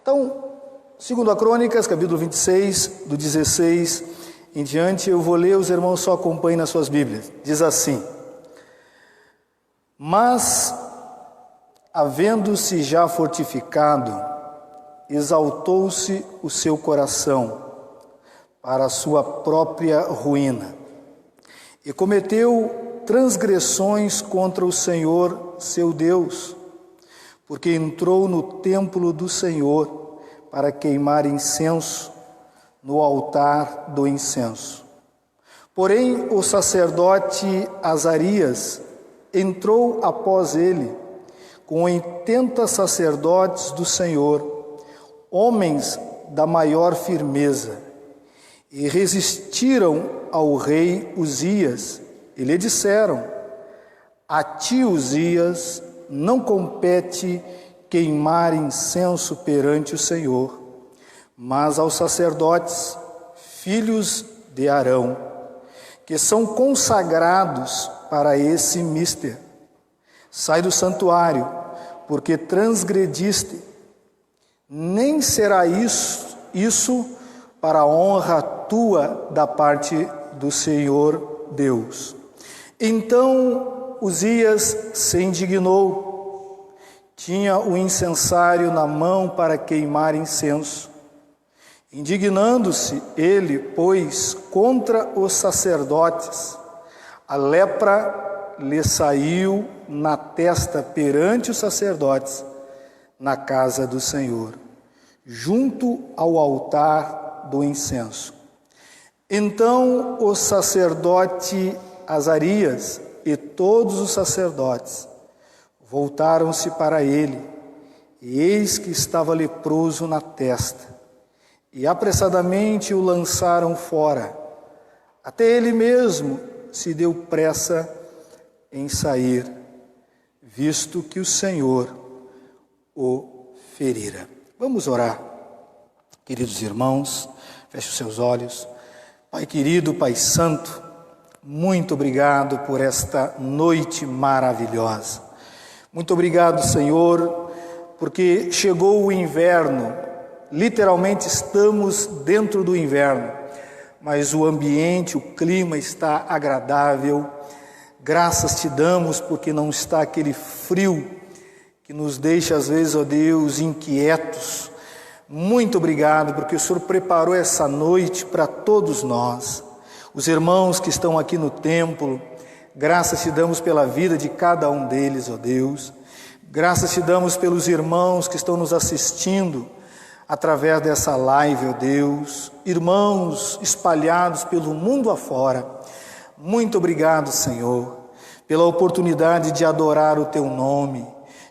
Então, segundo a Crônicas, capítulo 26, do 16 em diante, eu vou ler, os irmãos só acompanhem nas suas Bíblias. Diz assim: Mas, havendo-se já fortificado, exaltou-se o seu coração para a sua própria ruína, e cometeu transgressões contra o Senhor, seu Deus, porque entrou no templo do Senhor para queimar incenso no altar do incenso. Porém, o sacerdote Azarias entrou após ele, com 80 sacerdotes do Senhor, homens da maior firmeza, e resistiram ao rei Uzias, e lhe disseram: A ti, Uzias, não compete queimar incenso perante o Senhor, mas aos sacerdotes, filhos de Arão, que são consagrados para esse mister. Sai do santuário, porque transgrediste. Nem será isso para a honra tua da parte do Senhor Deus. Então Uzias se indignou. Tinha o incensário na mão para queimar incenso. Indignando-se ele, pois, contra os sacerdotes, a lepra lhe saiu na testa perante os sacerdotes, na casa do Senhor, junto ao altar do incenso. Então o sacerdote Azarias e todos os sacerdotes voltaram-se para ele, e eis que estava leproso na testa, e apressadamente o lançaram fora. Até ele mesmo se deu pressa em sair, visto que o Senhor o ferira. Vamos orar, queridos irmãos, feche os seus olhos. Pai querido, Pai santo, muito obrigado por esta noite maravilhosa. Muito obrigado, Senhor, porque chegou o inverno. Literalmente estamos dentro do inverno, mas o ambiente, o clima está agradável. Graças te damos porque não está aquele frio que nos deixa às vezes, ó Deus, inquietos. Muito obrigado porque o Senhor preparou essa noite para todos nós. Os irmãos que estão aqui no templo, graças te damos pela vida de cada um deles, ó Deus. Graças te damos pelos irmãos que estão nos assistindo através dessa live, ó Deus, irmãos espalhados pelo mundo afora. Muito obrigado, Senhor, pela oportunidade de adorar o Teu nome,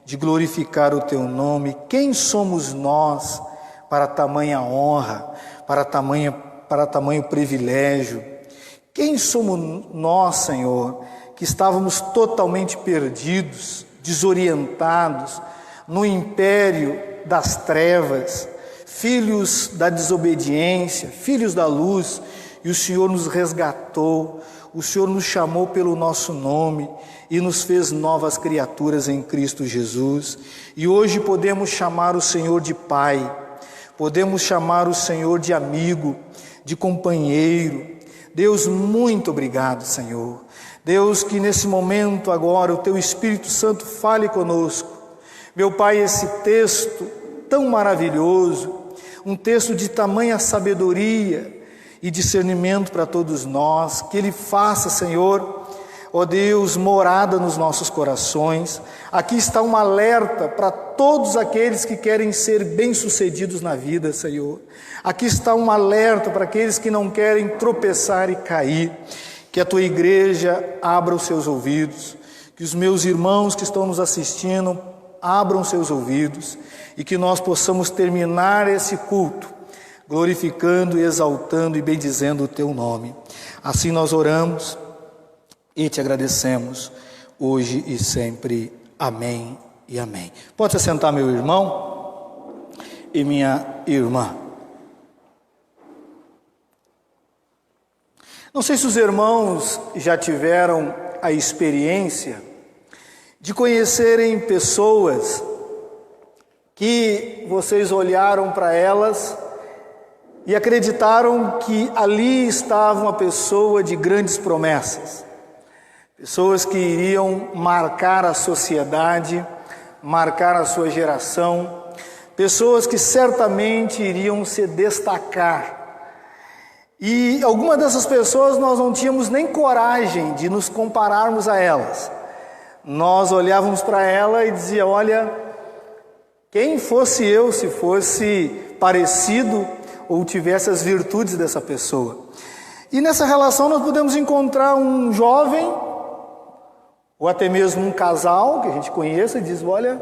de glorificar o Teu nome. Quem somos nós para tamanha honra, para tamanho privilégio? Quem somos nós, Senhor, que estávamos totalmente perdidos, desorientados, no império das trevas, filhos da desobediência, filhos da luz, e o Senhor nos resgatou, o Senhor nos chamou pelo nosso nome e nos fez novas criaturas em Cristo Jesus. E hoje podemos chamar o Senhor de Pai, podemos chamar o Senhor de amigo, de companheiro. Deus, muito obrigado, Senhor. Deus, que nesse momento agora o Teu Espírito Santo fale conosco. Meu Pai, esse texto tão maravilhoso, um texto de tamanha sabedoria e discernimento para todos nós, que Ele faça, Senhor, ó Deus, morada nos nossos corações. Aqui está um alerta para todos aqueles que querem ser bem-sucedidos na vida, Senhor. Aqui está um alerta para aqueles que não querem tropeçar e cair. Que a Tua igreja abra os seus ouvidos, que os meus irmãos que estão nos assistindo abram seus ouvidos e que nós possamos terminar esse culto glorificando, exaltando e bendizendo o Teu nome. Assim nós oramos e Te agradecemos hoje e sempre. Amém e amém. Pode se assentar, meu irmão e minha irmã. Não sei se os irmãos já tiveram a experiência de conhecerem pessoas que vocês olharam para elas e acreditaram que ali estava uma pessoa de grandes promessas, pessoas que iriam marcar a sociedade, marcar a sua geração, pessoas que certamente iriam se destacar. E algumas dessas pessoas nós não tínhamos nem coragem de nos compararmos a elas. Nós olhávamos para ela e dizia: olha, quem fosse eu se fosse parecido ou tivesse as virtudes dessa pessoa. E nessa relação nós podemos encontrar um jovem, ou até mesmo um casal que a gente conheça e diz: olha,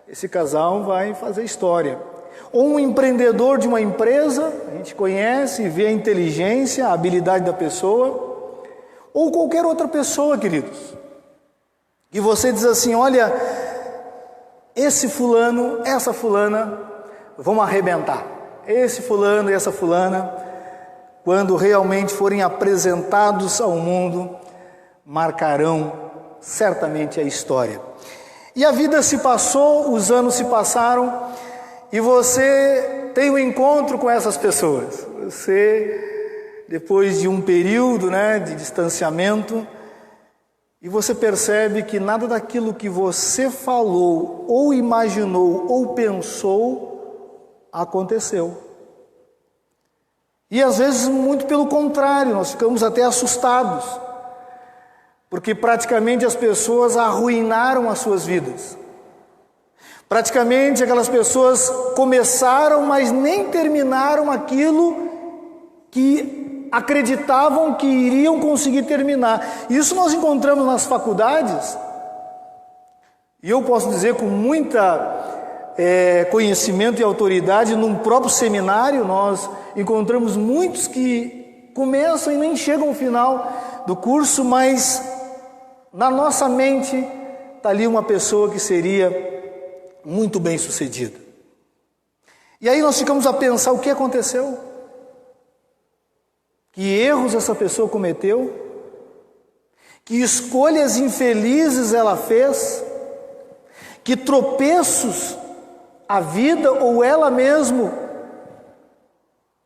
esse casal vai fazer história. Ou um empreendedor de uma empresa, a gente conhece e vê a inteligência, a habilidade da pessoa. Ou qualquer outra pessoa, queridos, que você diz assim: olha, esse fulano, essa fulana vão arrebentar. Esse fulano e essa fulana, quando realmente forem apresentados ao mundo, marcarão certamente a história. E a vida se passou, os anos se passaram, e você tem um encontro com essas pessoas. Você, depois de um período, de distanciamento, e você percebe que nada daquilo que você falou, ou imaginou, ou pensou, aconteceu. E às vezes muito pelo contrário, nós ficamos até assustados, porque praticamente as pessoas arruinaram as suas vidas. Praticamente aquelas pessoas começaram, mas nem terminaram aquilo que acreditavam que iriam conseguir terminar. Isso nós encontramos nas faculdades, e eu posso dizer com muita conhecimento e autoridade, num próprio seminário nós encontramos muitos que começam e nem chegam ao final do curso, mas na nossa mente está ali uma pessoa que seria muito bem sucedida. E aí nós ficamos a pensar: o que aconteceu? Que erros essa pessoa cometeu? Que escolhas infelizes ela fez? Que tropeços a vida ou ela mesmo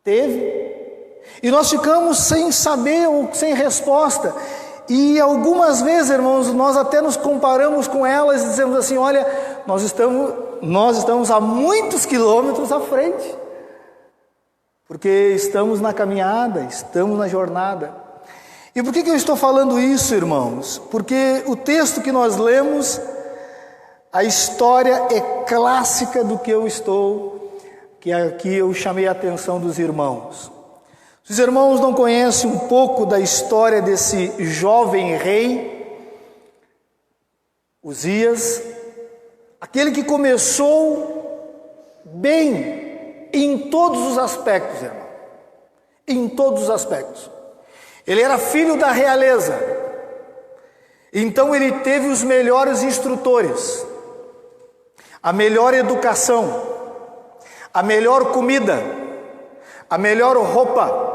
teve? E nós ficamos sem saber ou sem resposta. E algumas vezes, irmãos, nós até nos comparamos com elas e dizemos assim: olha, nós estamos a muitos quilômetros à frente, porque estamos na caminhada, estamos na jornada. E por que eu estou falando isso, irmãos? Porque o texto que nós lemos, a história é clássica do que aqui eu chamei a atenção dos irmãos. Se os irmãos não conhecem um pouco da história desse jovem rei, Uzias, aquele que começou bem em todos os aspectos, irmão, em todos os aspectos. Ele era filho da realeza, então ele teve os melhores instrutores, a melhor educação, a melhor comida, a melhor roupa,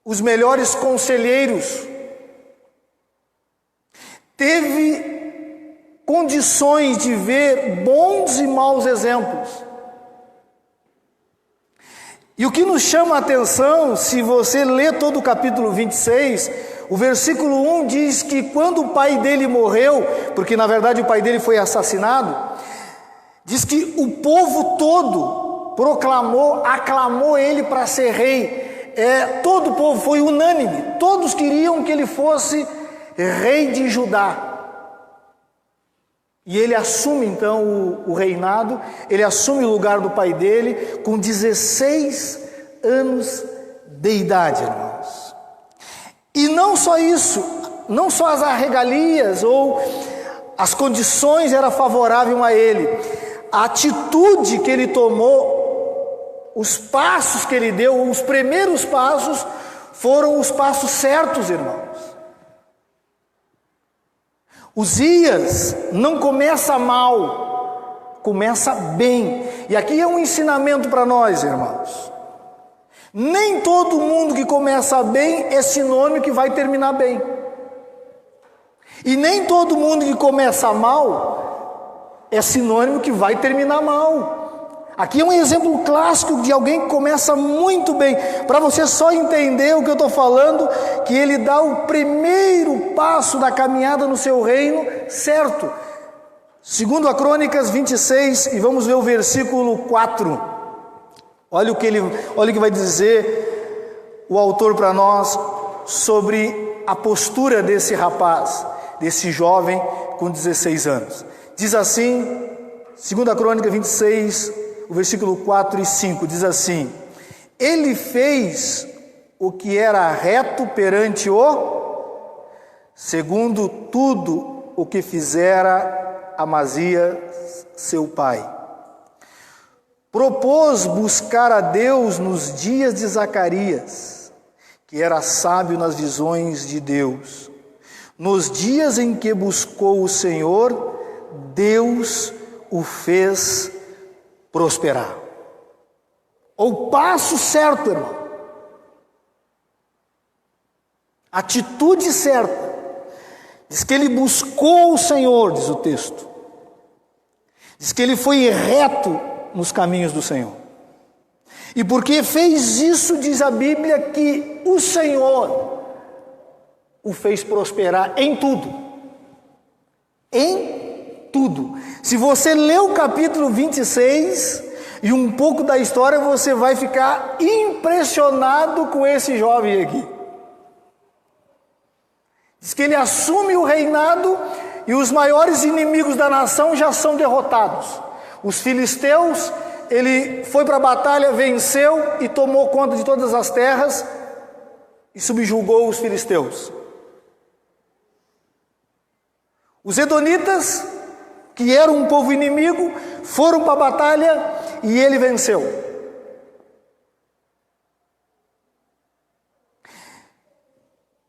os melhores conselheiros. Teve condições de ver bons e maus exemplos. E o que nos chama a atenção, se você lê todo o capítulo 26, o versículo 1 diz que quando o pai dele morreu, porque na verdade o pai dele foi assassinado, diz que o povo todo aclamou ele para ser rei. Todo o povo foi unânime, todos queriam que ele fosse rei de Judá. E ele assume então o reinado, ele assume o lugar do pai dele com 16 anos de idade, irmãos. E não só isso, não só as regalias ou as condições eram favoráveis a ele, a atitude que ele tomou, os passos que ele deu, os primeiros passos foram os passos certos, irmãos. Uzias não começa mal, começa bem. E aqui é um ensinamento para nós, irmãos. Nem todo mundo que começa bem é sinônimo que vai terminar bem. E nem todo mundo que começa mal é sinônimo que vai terminar mal. Aqui é um exemplo clássico de alguém que começa muito bem. Para você só entender o que eu estou falando, que ele dá o primeiro passo da caminhada no seu reino, certo? Segundo a Crônicas 26, e vamos ver o versículo 4. Olha o que vai dizer o autor para nós sobre a postura desse rapaz, desse jovem com 16 anos. Diz assim, segundo a Crônica 26, o versículo 4 e 5, diz assim: ele fez o que era reto perante o, segundo tudo o que fizera Amazias, seu pai. Propôs buscar a Deus nos dias de Zacarias, que era sábio nas visões de Deus. Nos dias em que buscou o Senhor, Deus o fez prosperar. O passo certo, irmão. Atitude certa. Diz que ele buscou o Senhor, diz o texto. Diz que ele foi reto nos caminhos do Senhor. E porque fez isso, diz a Bíblia, que o Senhor o fez prosperar em tudo. Em tudo. Se você ler o capítulo 26 e um pouco da história, você vai ficar impressionado com esse jovem aqui. Diz que ele assume o reinado e os maiores inimigos da nação já são derrotados. Os filisteus, ele foi para a batalha, venceu e tomou conta de todas as terras e subjugou os filisteus. Os edonitas, que eram um povo inimigo, foram para a batalha e ele venceu.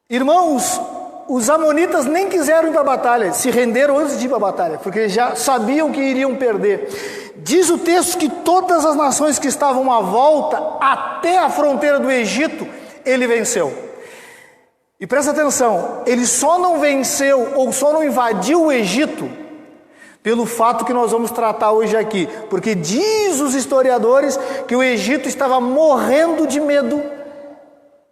Irmãos, os amonitas nem quiseram ir para a batalha, se renderam antes de ir para a batalha, porque já sabiam que iriam perder. Diz o texto que todas as nações que estavam à volta, até a fronteira do Egito, ele venceu. E presta atenção, ele só não venceu ou só não invadiu o Egito pelo fato que nós vamos tratar hoje aqui, porque diz os historiadores que o Egito estava morrendo de medo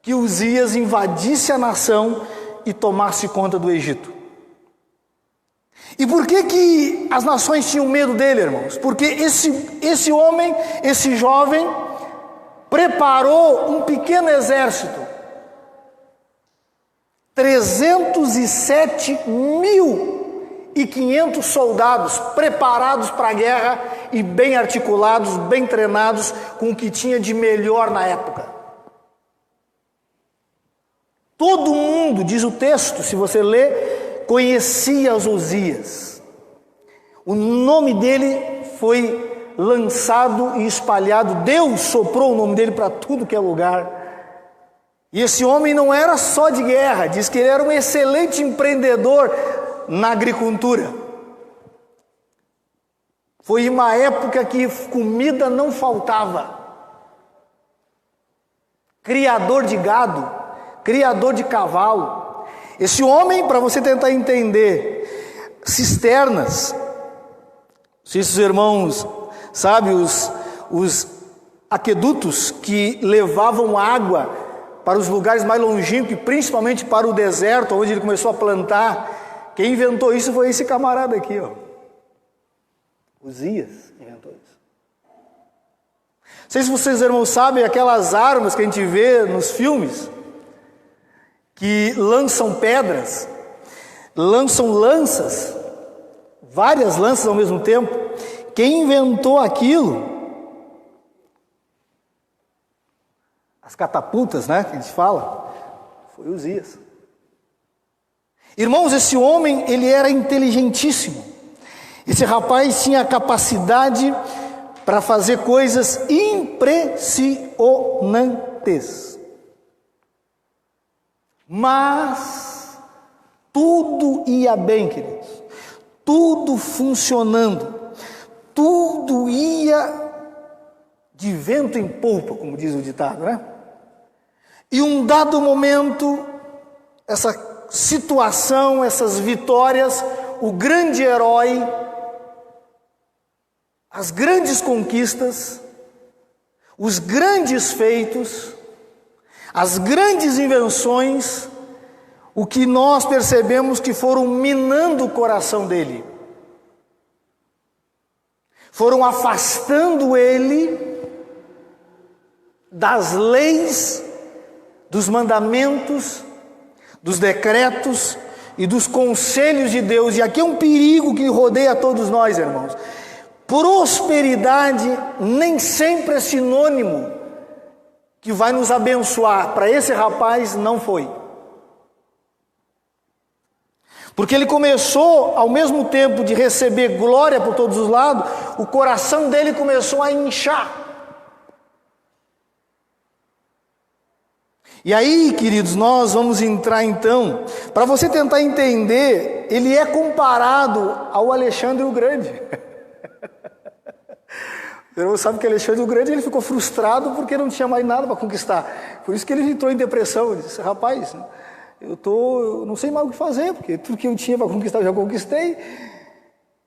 que Uzias invadisse a nação e tomasse conta do Egito. E por que as nações tinham medo dele, irmãos? Porque esse homem, esse jovem, preparou um pequeno exército. 307.500 soldados preparados para a guerra e bem articulados, bem treinados, com o que tinha de melhor na época. Todo mundo, diz o texto, se você ler, conhecia Uzias. O nome dele foi lançado e espalhado. Deus soprou o nome dele para tudo que é lugar. E esse homem não era só de guerra, diz que ele era um excelente empreendedor na agricultura. Foi uma época que comida não faltava. Criador de gado, criador de cavalo. Esse homem, para você tentar entender, cisternas, se esses irmãos sabem, os aquedutos que levavam água para os lugares mais longínquos, e principalmente para o deserto, onde ele começou a plantar. Quem inventou isso foi esse camarada aqui, ó. Uzias inventou isso. Não sei se vocês, irmãos, sabem aquelas armas que a gente vê nos filmes, que lançam pedras, lançam lanças, várias lanças ao mesmo tempo. Quem inventou aquilo? As catapultas, né, que a gente fala, foi Uzias. Irmãos, esse homem, ele era inteligentíssimo. Esse rapaz tinha a capacidade para fazer coisas impressionantes. Mas tudo ia bem, queridos. Tudo funcionando. Tudo ia de vento em polpa, como diz o ditado, né? E um dado momento, essa situação, essas vitórias, o grande herói as grandes conquistas, os grandes feitos, as grandes invenções, o que nós percebemos que foram minando o coração dele, foram afastando ele das leis, dos mandamentos, dos decretos e dos conselhos de Deus. E aqui é um perigo que rodeia todos nós, irmãos. Prosperidade nem sempre é sinônimo que vai nos abençoar. Para esse rapaz não foi. Porque ele começou, ao mesmo tempo de receber glória por todos os lados, o coração dele começou a inchar. E aí, queridos, nós vamos entrar então, para você tentar entender, ele é comparado ao Alexandre o Grande. Você sabe que Alexandre o Grande ele ficou frustrado porque não tinha mais nada para conquistar. Por isso que ele entrou em depressão. Ele disse: rapaz, eu não sei mais o que fazer, porque tudo que eu tinha para conquistar eu já conquistei.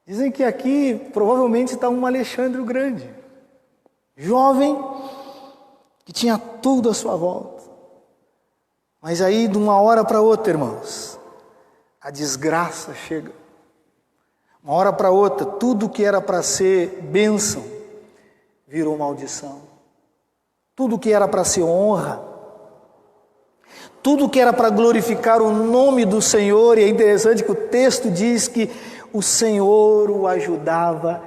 Dizem que aqui provavelmente está um Alexandre o Grande, jovem, que tinha tudo à sua volta. Mas aí, de uma hora para outra, irmãos, a desgraça chega. Uma hora para outra, tudo que era para ser bênção virou maldição. Tudo que era para ser honra, tudo que era para glorificar o nome do Senhor, e é interessante que o texto diz que o Senhor o ajudava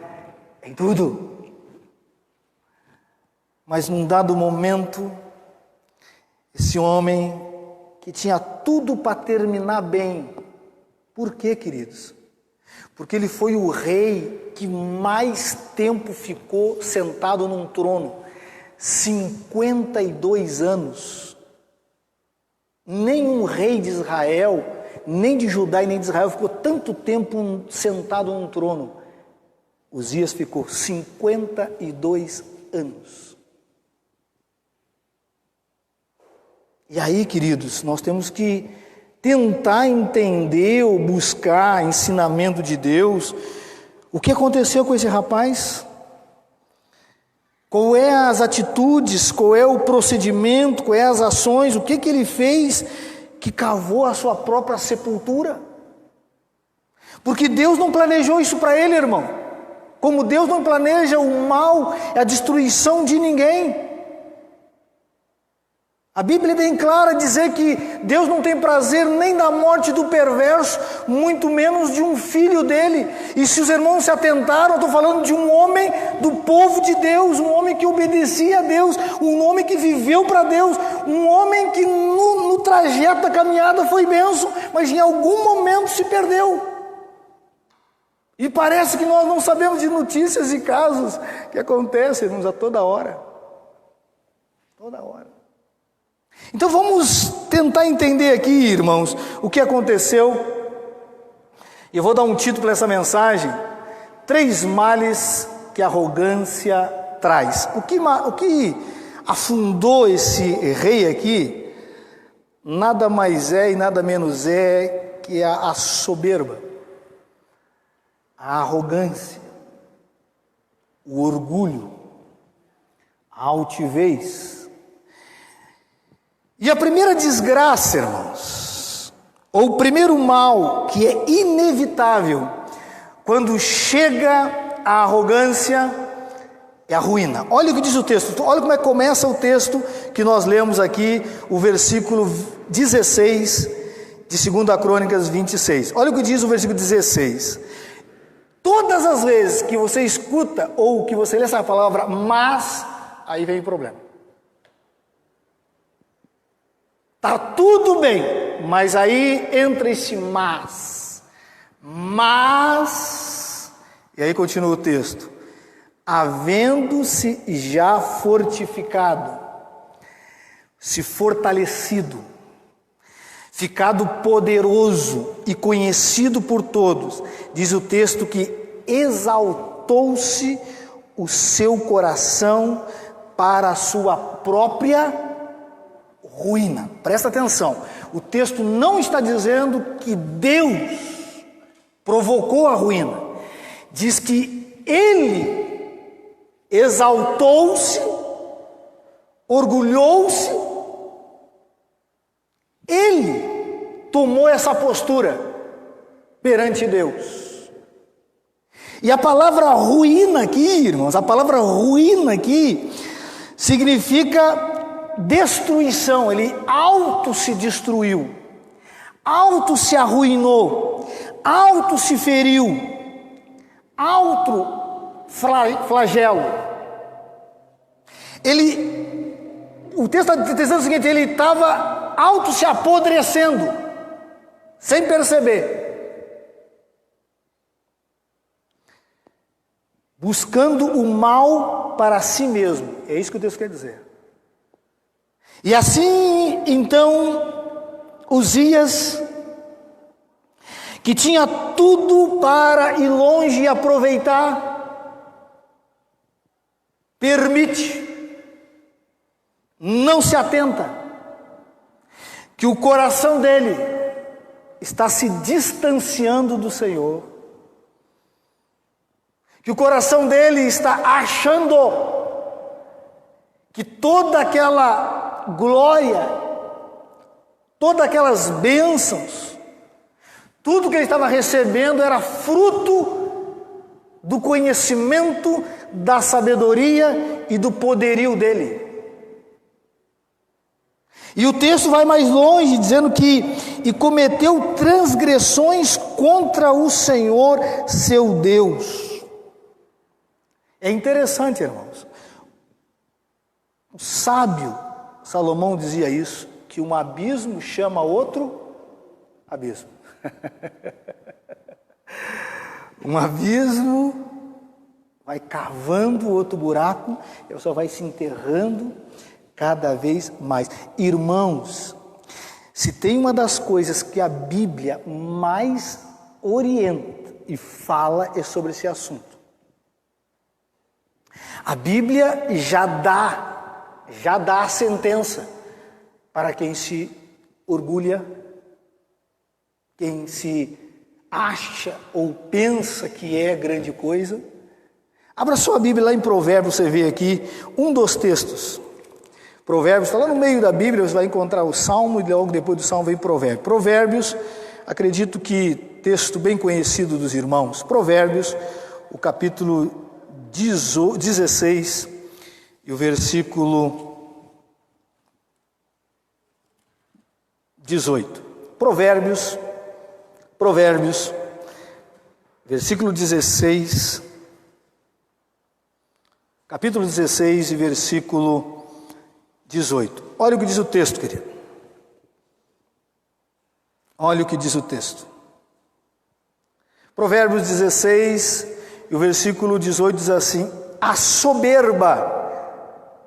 em tudo. Mas num dado momento, esse homem que tinha tudo para terminar bem. Por quê, queridos? Porque ele foi o rei que mais tempo ficou sentado num trono. 52 anos. Nenhum rei de Israel, nem de Judá e nem de Israel, ficou tanto tempo sentado num trono. Uzias ficou 52 anos. E aí, queridos, nós temos que tentar entender ou buscar ensinamento de Deus. O que aconteceu com esse rapaz? Qual é as atitudes, qual é o procedimento, qual é as ações, o que ele fez que cavou a sua própria sepultura? Porque Deus não planejou isso para ele, irmão. Como Deus não planeja o mal e a destruição de ninguém. A Bíblia é bem clara a dizer que Deus não tem prazer nem da morte do perverso, muito menos de um filho dele. E se os irmãos se atentaram, eu estou falando de um homem do povo de Deus, um homem que obedecia a Deus, um homem que viveu para Deus, um homem que no trajeto da caminhada foi bênção, mas em algum momento se perdeu. E parece que nós não sabemos de notícias e casos que acontecem, irmãos, a toda hora. Toda hora. Então vamos tentar entender aqui, irmãos, o que aconteceu. E eu vou dar um título para essa mensagem: 3 males que a arrogância traz. O que afundou esse rei aqui, nada mais é e nada menos é que a soberba, a arrogância, o orgulho, a altivez. E a primeira desgraça, irmãos, ou o primeiro mal que é inevitável quando chega a arrogância, é a ruína. Olha o que diz o texto, olha como é que começa o texto que nós lemos aqui, o versículo 16 de 2 Crônicas 26. Olha o que diz o versículo 16. Todas as vezes que você escuta ou que você lê essa palavra mas, aí vem o problema. Está tudo bem, mas aí entra esse mas, e aí continua o texto: havendo-se já fortificado, se fortalecido, ficado poderoso e conhecido por todos, diz o texto que exaltou-se o seu coração para a sua própria ruína. Presta atenção, o texto não está dizendo que Deus provocou a ruína, diz que ele exaltou-se, orgulhou-se. Ele tomou essa postura perante Deus. E a palavra ruína aqui, irmãos, a palavra ruína aqui significa destruição. Ele auto se destruiu, auto se arruinou, auto se feriu, auto flagelo. O texto está dizendo o seguinte: ele estava auto se apodrecendo, sem perceber, buscando o mal para si mesmo. É isso que o texto quer dizer. E assim, então, Uzias, que tinha tudo para ir longe e aproveitar, permite, não se atenta, que o coração dele está se distanciando do Senhor, que o coração dele está achando que toda aquela glória, todas aquelas bênçãos, tudo que ele estava recebendo era fruto do conhecimento, da sabedoria e do poderio dele. E o texto vai mais longe, dizendo que e cometeu transgressões contra o Senhor seu Deus. É interessante, irmãos. O sábio Salomão dizia isso, que um abismo chama outro abismo. Um abismo vai cavando outro buraco, e só vai se enterrando cada vez mais. Irmãos, se tem uma das coisas que a Bíblia mais orienta e fala é sobre esse assunto. A Bíblia já dá a sentença para quem se orgulha, quem se acha ou pensa que é grande coisa. Abra sua Bíblia lá em Provérbios, você vê aqui um dos textos. Provérbios está lá no meio da Bíblia, você vai encontrar o Salmo, e logo depois do Salmo vem Provérbios. Provérbios, acredito que texto bem conhecido dos irmãos. Provérbios, o capítulo 16 e o versículo 18. Provérbios, versículo 16, capítulo 16 e versículo 18. Olha o que diz o texto, querido. Olha o que diz o texto. Provérbios 16 e o versículo 18 diz assim: a soberba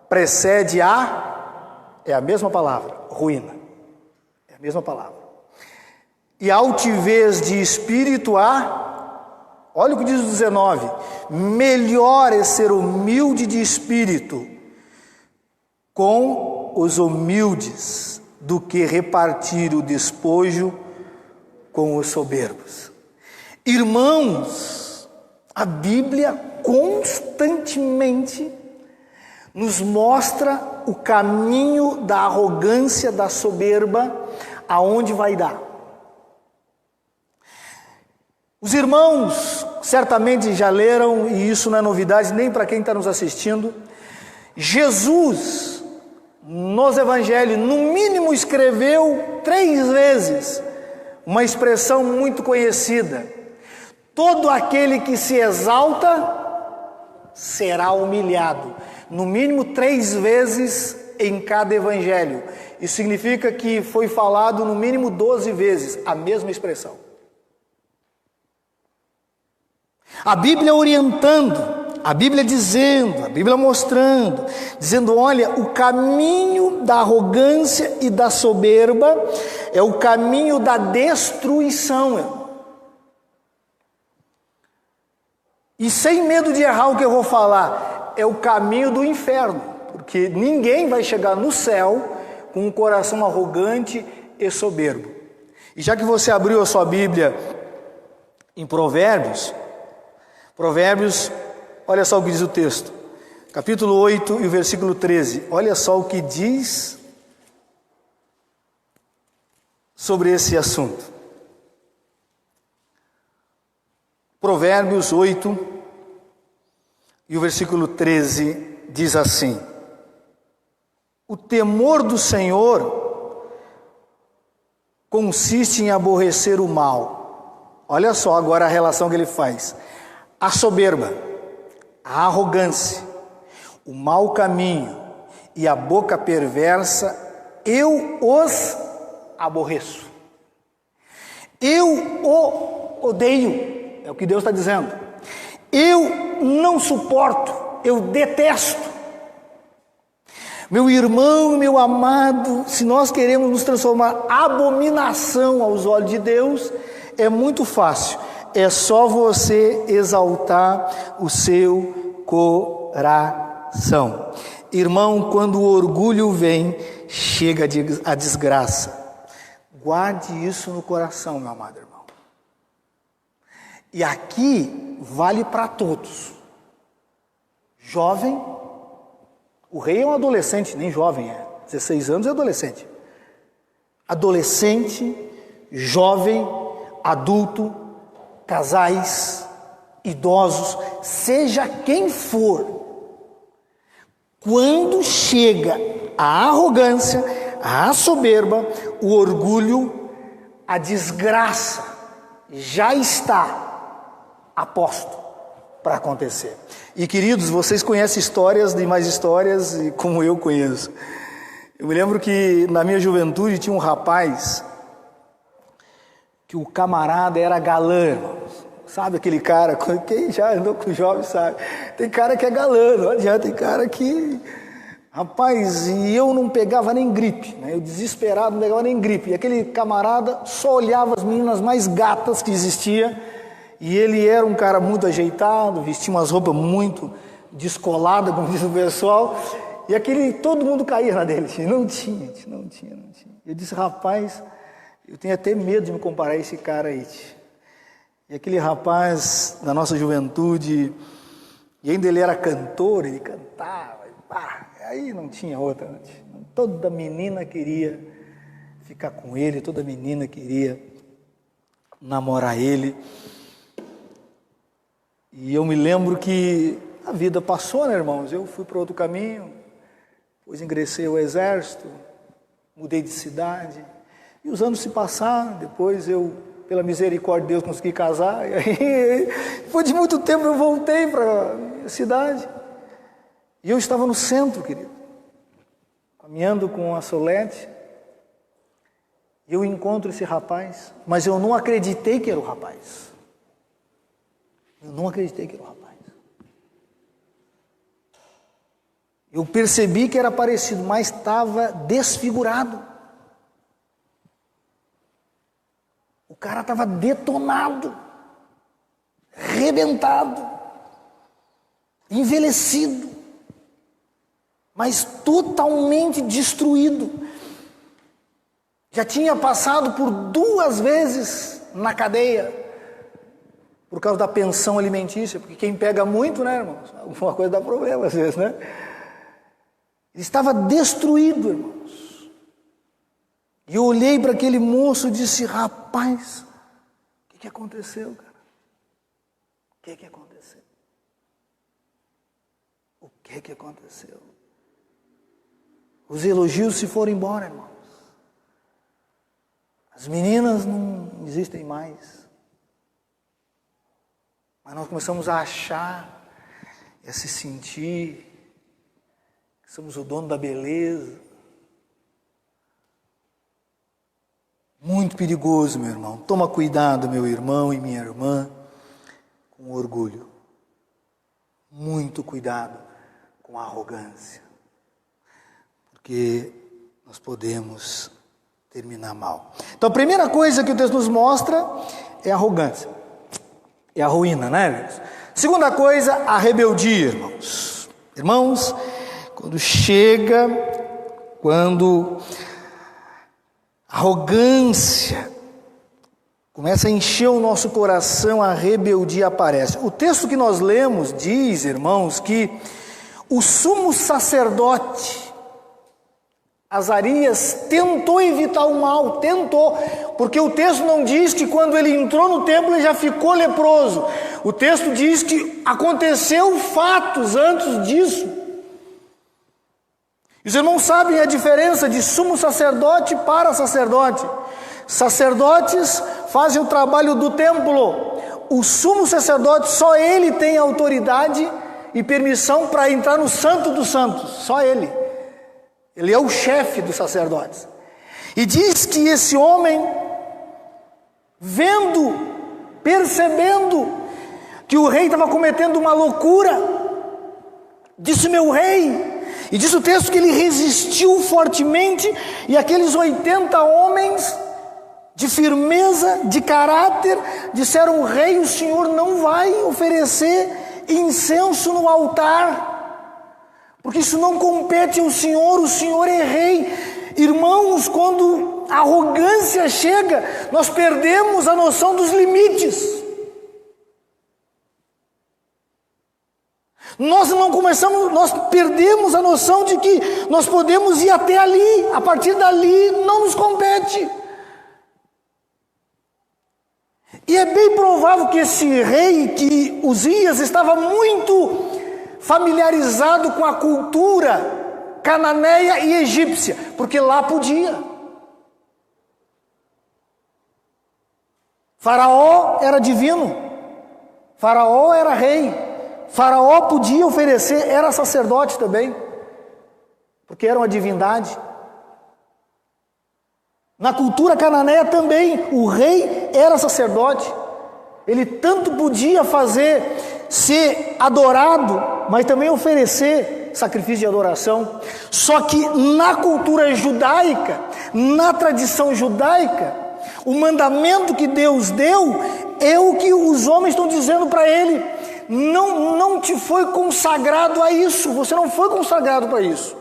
precede é a mesma palavra, ruína. É a mesma palavra. E a altivez de espírito olha o que diz o 19: melhor é ser humilde de espírito com os humildes do que repartir o despojo com os soberbos. Irmãos, a Bíblia constantemente nos mostra o caminho da arrogância, da soberba, aonde vai dar. Os irmãos certamente já leram, e isso não é novidade nem para quem está nos assistindo. Jesus, nos evangelhos, no mínimo escreveu 3 vezes uma expressão muito conhecida: todo aquele que se exalta será humilhado. No mínimo 3 vezes em cada evangelho. Isso significa que foi falado no mínimo 12 vezes a mesma expressão. A Bíblia orientando, a Bíblia dizendo, a Bíblia mostrando, dizendo: olha, o caminho da arrogância e da soberba é o caminho da destruição. E sem medo de errar o que eu vou falar, é o caminho do inferno, porque ninguém vai chegar no céu com um coração arrogante e soberbo. E já que você abriu a sua Bíblia em Provérbios, olha só o que diz o texto: capítulo 8 e o versículo 13. Olha só o que diz sobre esse assunto. Provérbios 8 e o versículo 13 diz assim: o temor do Senhor consiste em aborrecer o mal. Olha só agora a relação que ele faz. A soberba, a arrogância, o mau caminho e a boca perversa, eu os aborreço. Eu o odeio, é o que Deus está dizendo. Eu não suporto, eu detesto. Meu irmão, meu amado, se nós queremos nos transformar abominação aos olhos de Deus, é muito fácil. É só você exaltar o seu coração. Irmão, quando o orgulho vem, chega a desgraça. Guarde isso no coração, meu amado irmão. E aqui vale para todos. Jovem, o rei é um adolescente, nem jovem é. 16 anos é adolescente. Adolescente, jovem, adulto, casais, idosos, seja quem for, quando chega a arrogância, a soberba, o orgulho, a desgraça já está a posto para acontecer. E queridos, vocês conhecem histórias de mais histórias, e como eu conheço. Eu me lembro que na minha juventude tinha um rapaz que o camarada era galã, irmãos. Sabe aquele cara, quem já andou com jovens sabe, tem cara que é galã, não adianta, tem cara que... Rapaz, e eu não pegava nem gripe, né? Eu desesperado não pegava nem gripe, e aquele camarada só olhava as meninas mais gatas que existia, e ele era um cara muito ajeitado, vestia umas roupas muito descoladas, como diz o pessoal, e aquele, todo mundo caía na dele, não tinha. Eu disse, rapaz, eu tenho até medo de me comparar a esse cara aí. E aquele rapaz da nossa juventude, e ainda ele era cantor, ele cantava, aí não tinha outra. Toda menina queria ficar com ele, toda menina queria namorar ele. E eu me lembro que a vida passou, né, irmãos? Eu fui para outro caminho, depois ingressei ao exército, mudei de cidade, e os anos se passaram, depois eu, pela misericórdia de Deus, consegui casar, e aí, depois de muito tempo eu voltei para a cidade, e eu estava no centro, querido, caminhando com a Solete, e eu encontro esse rapaz, mas eu não acreditei que era o rapaz. Eu não acreditei que era o rapaz. Eu percebi que era parecido, mas estava desfigurado. O cara estava detonado, rebentado, envelhecido, mas totalmente destruído. Já tinha passado por 2 vezes na cadeia, por causa da pensão alimentícia, porque quem pega muito, né, irmãos? Alguma coisa dá problema às vezes, né? Ele estava destruído, irmãos. E eu olhei para aquele moço e disse, rapaz, o que aconteceu, cara? O que aconteceu? O que aconteceu? Os elogios se foram embora, irmãos. As meninas não existem mais. Mas nós começamos a achar e a se sentir que somos o dono da beleza. Muito perigoso, meu irmão. Toma cuidado, meu irmão e minha irmã, com o orgulho. Muito cuidado com a arrogância. Porque nós podemos terminar mal. Então a primeira coisa que o texto nos mostra é a arrogância. É a ruína, né, irmãos? Segunda coisa, a rebeldia, irmãos. Irmãos, quando a arrogância começa a encher o nosso coração, a rebeldia aparece. O texto que nós lemos diz, irmãos, que o sumo sacerdote Azarias tentou evitar o mal, porque o texto não diz que quando ele entrou no templo ele já ficou leproso. O texto diz que aconteceu fatos antes disso. Os irmãos sabem a diferença de sumo sacerdote para sacerdote. Sacerdotes fazem o trabalho do templo. O sumo sacerdote, só ele tem autoridade e permissão para entrar no Santo dos Santos, só ele. Ele é o chefe dos sacerdotes. E diz que esse homem, percebendo que o rei estava cometendo uma loucura, disse: meu rei. E diz o texto que ele resistiu fortemente, e aqueles 80 homens de firmeza, de caráter, disseram: rei, o senhor não vai oferecer incenso no altar, porque isso não compete ao senhor, o senhor é rei. Irmãos, quando a arrogância chega, nós perdemos a noção dos limites. Nós perdemos a noção de que nós podemos ir até ali, a partir dali não nos compete. E é bem provável que esse rei, que Uzias, estava muito familiarizado com a cultura cananeia e egípcia, porque lá podia. Faraó era divino, Faraó era rei, Faraó podia oferecer, era sacerdote também, porque era uma divindade. Na cultura cananeia também, o rei era sacerdote. Ele tanto podia ser adorado, mas também oferecer sacrifício de adoração. Só que na cultura judaica, na tradição judaica, o mandamento que Deus deu é o que os homens estão dizendo para ele: não te foi consagrado a isso, você não foi consagrado para isso.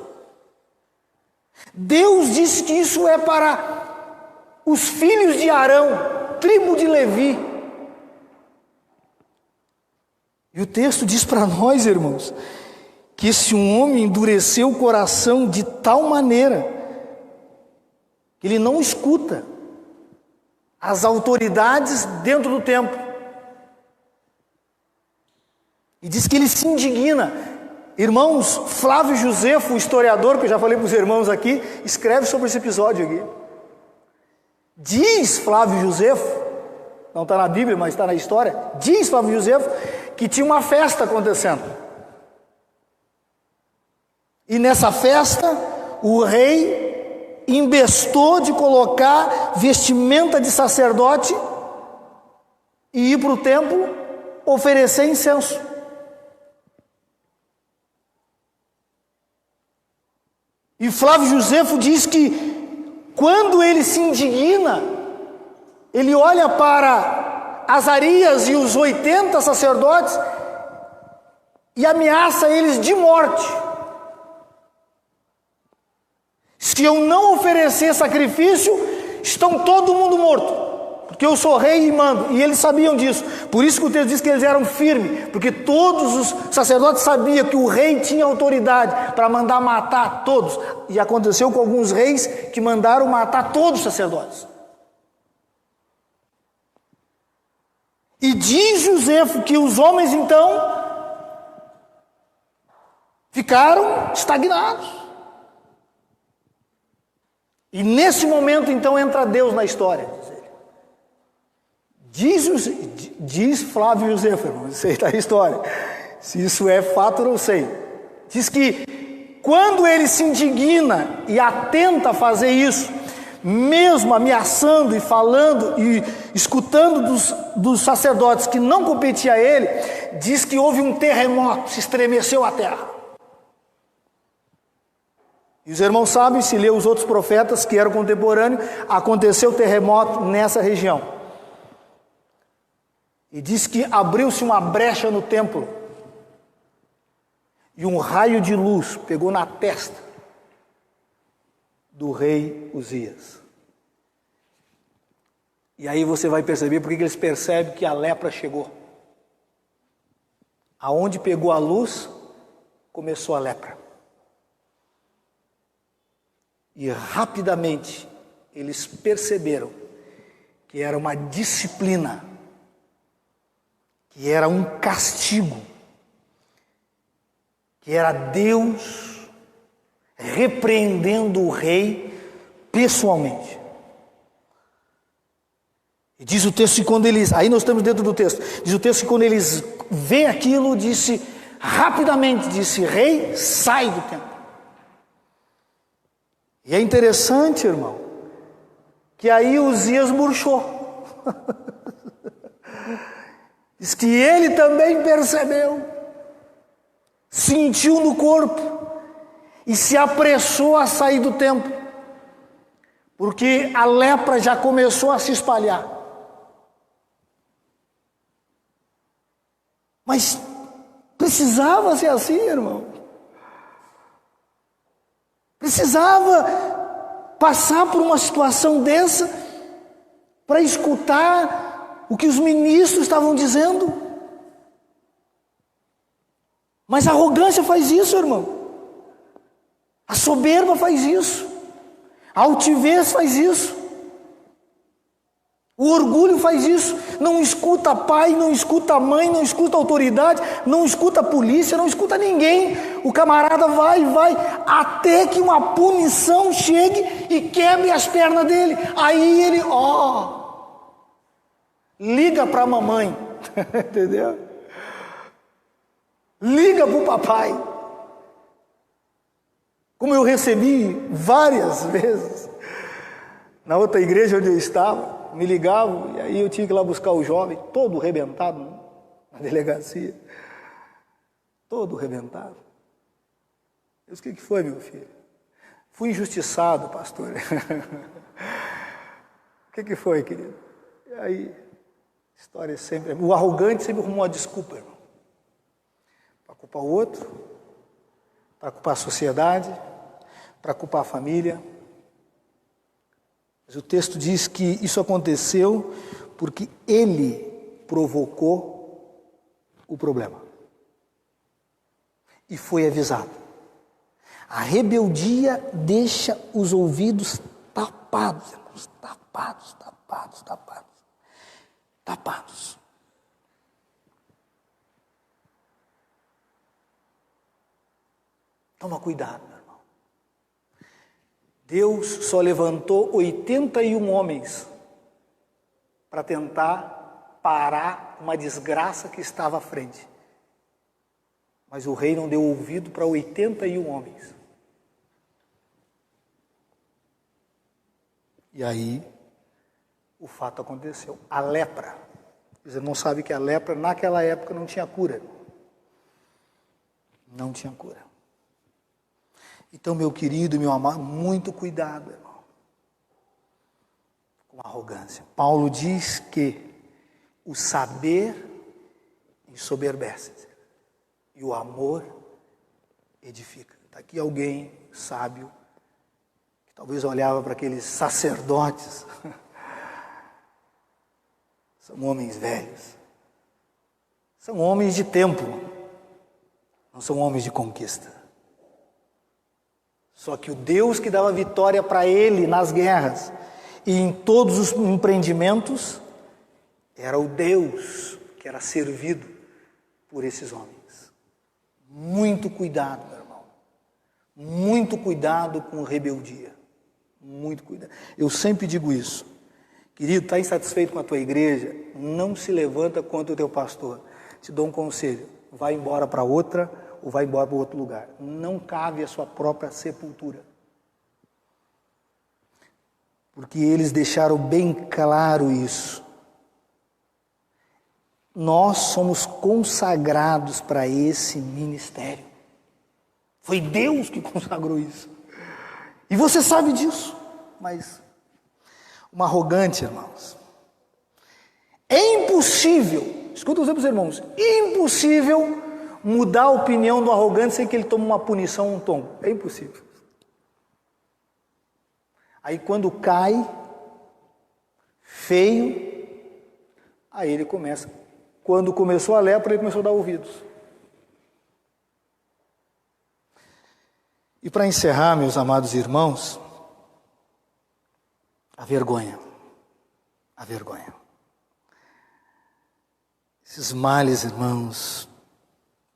Deus disse que isso é para os filhos de Arão, tribo de Levi. E o texto diz para nós, irmãos, que esse homem endureceu o coração de tal maneira que ele não escuta as autoridades dentro do templo. E diz que ele se indigna. Irmãos, Flávio Josefo, o historiador, que eu já falei para os irmãos aqui, escreve sobre esse episódio aqui. Diz Flávio Josefo, não está na Bíblia, mas está na história, diz Flávio Josefo que tinha uma festa acontecendo. E nessa festa, o rei embestou de colocar vestimenta de sacerdote e ir para o templo oferecer incenso. E Flávio Josefo diz que quando ele se indigna, ele olha para Azarias e os 80 sacerdotes e ameaça eles de morte. Se eu não oferecer sacrifício, estão todo mundo morto, porque eu sou rei e mando. E eles sabiam disso. Por isso que o texto diz que eles eram firmes, porque todos os sacerdotes sabiam que o rei tinha autoridade para mandar matar todos. E aconteceu com alguns reis que mandaram matar todos os sacerdotes. E diz Josefo que os homens então ficaram estagnados. E nesse momento então entra Deus na história. Diz Flávio Josefo, irmão, isso aí está a história. Se isso é fato, eu não sei. Diz que quando ele se indigna e atenta a fazer isso, mesmo ameaçando e falando e escutando dos sacerdotes que não competia a ele, diz que houve um terremoto, se estremeceu a terra. E os irmãos sabem, se lê os outros profetas que eram contemporâneos, aconteceu terremoto nessa região. E diz que abriu-se uma brecha no templo e um raio de luz pegou na testa do rei Uzias. E aí você vai perceber porque eles percebem que a lepra chegou. Aonde pegou a luz, começou a lepra. E rapidamente eles perceberam que era uma disciplina, que era um castigo, que era Deus repreendendo o rei pessoalmente. E diz o texto que quando eles, aí nós estamos dentro do texto, diz o texto que quando eles vê aquilo, rapidamente disse, rei, sai do templo. E é interessante, irmão, que aí Uzias murchou. Diz que ele também percebeu, sentiu no corpo e se apressou a sair do templo, porque a lepra já começou a se espalhar. Mas precisava ser assim, irmão. Precisava passar por uma situação dessa para escutar o que os ministros estavam dizendo. Mas a arrogância faz isso, irmão. A soberba faz isso. A altivez faz isso. O orgulho faz isso. Não escuta pai, não escuta mãe, não escuta autoridade, não escuta polícia, não escuta ninguém. O camarada vai, até que uma punição chegue e quebre as pernas dele. Aí ele, liga para a mamãe, entendeu? Liga para o papai. Como eu recebi várias vezes, na outra igreja onde eu estava, me ligavam, e aí eu tinha que ir lá buscar o jovem, todo arrebentado, na delegacia. Todo arrebentado. Eu disse, o que foi, meu filho? Fui injustiçado, pastor. O que foi, querido? E aí, a história é sempre... O arrogante sempre arrumou uma desculpa, irmão. Para culpar o outro, para culpar a sociedade, para culpar a família. Mas o texto diz que isso aconteceu porque ele provocou o problema. E foi avisado. A rebeldia deixa os ouvidos tapados, irmãos, tapados. Toma cuidado, meu irmão. Deus só levantou 81 homens para tentar parar uma desgraça que estava à frente. Mas o rei não deu ouvido para 81 homens. E aí, o fato aconteceu. A lepra. Você não sabe que a lepra, naquela época, não tinha cura. Não tinha cura. Então, meu querido e meu amado, muito cuidado, irmão, com a arrogância. Paulo diz que o saber ensoberbece e o amor edifica. Está aqui alguém sábio, que talvez olhava para aqueles sacerdotes. São homens velhos. São homens de tempo. Não são homens de conquista. Só que o Deus que dava vitória para ele nas guerras e em todos os empreendimentos era o Deus que era servido por esses homens. Muito cuidado, meu irmão. Muito cuidado com rebeldia. Muito cuidado. Eu sempre digo isso. Querido, está insatisfeito com a tua igreja? Não se levanta contra o teu pastor. Te dou um conselho. Vai embora para outra ou vai embora para outro lugar. Não cave a sua própria sepultura. Porque eles deixaram bem claro isso. Nós somos consagrados para esse ministério. Foi Deus que consagrou isso. E você sabe disso. Mas uma arrogante, irmãos. É impossível, escuta os meus irmãos, impossível mudar a opinião do arrogante sem que ele tome uma punição, um tombo. É impossível. Aí quando cai, feio, aí ele começa. Quando começou a lepra, ele começou a dar ouvidos. E para encerrar, meus amados irmãos, a vergonha. A vergonha. Esses males, irmãos,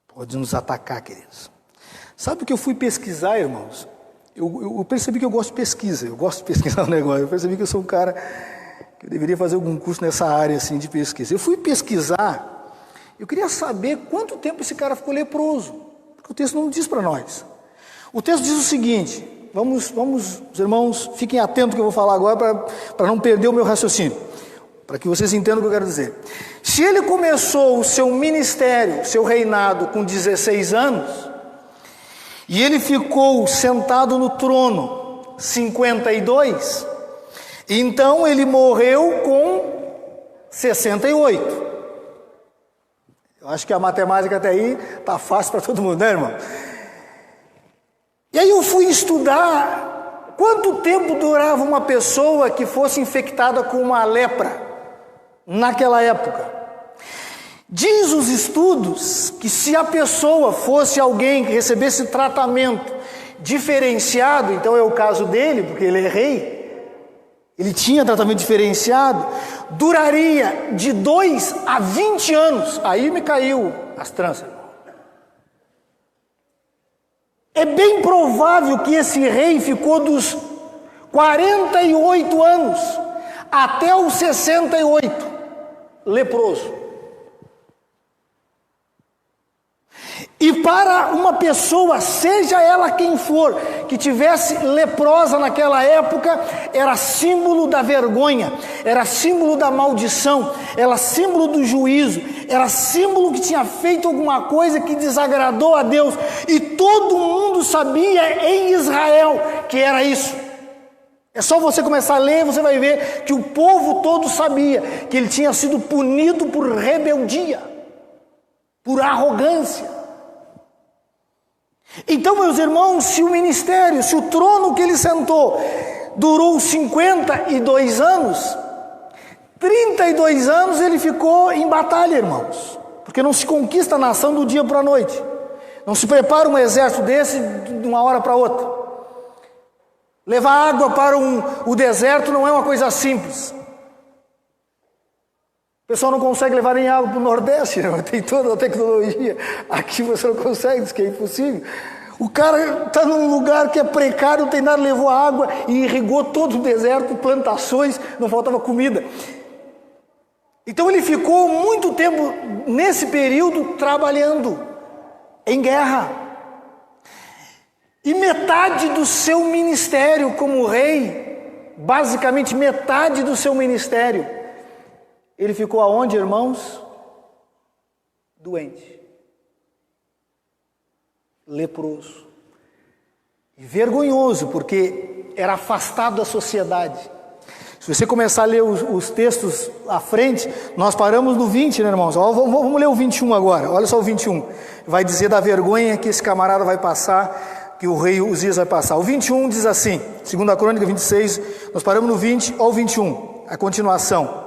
podem nos atacar, queridos. Sabe o que eu fui pesquisar, irmãos? Eu percebi que eu gosto de pesquisa. Eu gosto de pesquisar um negócio. Eu percebi que eu sou um cara que eu deveria fazer algum curso nessa área assim, de pesquisa. Eu fui pesquisar. Eu queria saber quanto tempo esse cara ficou leproso. Porque o texto não diz para nós. O texto diz o seguinte. Vamos, os irmãos, fiquem atentos ao que eu vou falar agora para não perder o meu raciocínio. Para que vocês entendam o que eu quero dizer. Se ele começou o seu ministério, seu reinado com 16 anos, e ele ficou sentado no trono 52, então ele morreu com 68. Eu acho que a matemática até aí está fácil para todo mundo, né, irmão? E aí eu fui estudar quanto tempo durava uma pessoa que fosse infectada com uma lepra naquela época. Diz os estudos que se a pessoa fosse alguém que recebesse tratamento diferenciado, então é o caso dele, porque ele é rei, ele tinha tratamento diferenciado, duraria de 2 a 20 anos. Aí me caiu as tranças. É bem provável que esse rei ficou dos 48 anos até os 68 leproso. E para uma pessoa, seja ela quem for, que tivesse leprosa naquela época, era símbolo da vergonha, era símbolo da maldição, era símbolo do juízo, era símbolo que tinha feito alguma coisa que desagradou a Deus. E todo mundo sabia em Israel que era isso. É só você começar a ler, você vai ver que o povo todo sabia que ele tinha sido punido por rebeldia, por arrogância. Então, meus irmãos, se o ministério, se o trono que ele sentou durou 52 anos, 32 anos ele ficou em batalha, irmãos. Porque não se conquista a nação do dia para a noite. Não se prepara um exército desse de uma hora para outra. Levar água para o deserto não é uma coisa simples. O pessoal não consegue levar nem água para o Nordeste, não. Tem toda a tecnologia. Aqui você não consegue, diz que é impossível. O cara está num lugar que é precário, não tem nada, levou água e irrigou todo o deserto, plantações, não faltava comida. Então ele ficou muito tempo nesse período trabalhando em guerra. E metade do seu ministério como rei, basicamente metade do seu ministério, ele ficou aonde, irmãos? Doente. Leproso. E vergonhoso, porque era afastado da sociedade. Se você começar a ler os textos à frente, nós paramos no 20, né, irmãos? Vamos ler o 21 agora. Olha só o 21. Vai dizer da vergonha que esse camarada vai passar, que o rei Uzias vai passar. O 21 diz assim, 2 Crônica 26, nós paramos no 20 ao 21, a continuação.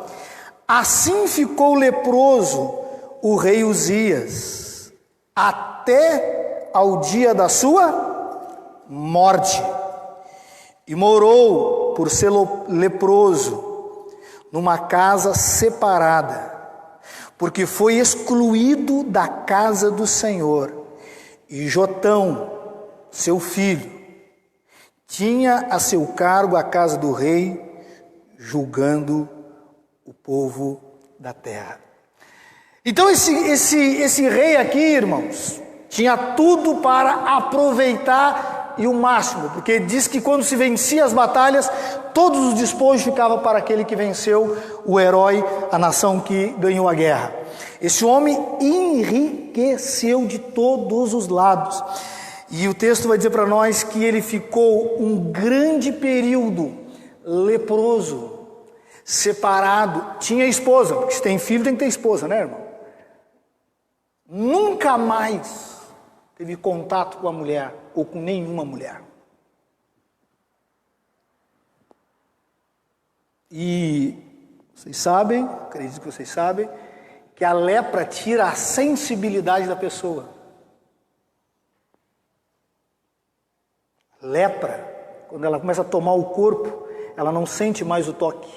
Assim ficou leproso o rei Uzias, até ao dia da sua morte, e morou por ser leproso numa casa separada, porque foi excluído da casa do Senhor. E Jotão, seu filho, tinha a seu cargo a casa do rei, julgando o povo da terra. Então esse rei aqui, irmãos, tinha tudo para aproveitar e o máximo, porque diz que quando se vencia as batalhas, todos os despojos ficavam para aquele que venceu, o herói, a nação que ganhou a guerra. Esse homem enriqueceu de todos os lados. E o texto vai dizer para nós que ele ficou um grande período leproso, separado. Tinha esposa, porque se tem filho tem que ter esposa, né, irmão? Nunca mais teve contato com a mulher ou com nenhuma mulher. E vocês sabem, acredito que vocês sabem, que a lepra tira a sensibilidade da pessoa. Lepra, quando ela começa a tomar o corpo, ela não sente mais o toque.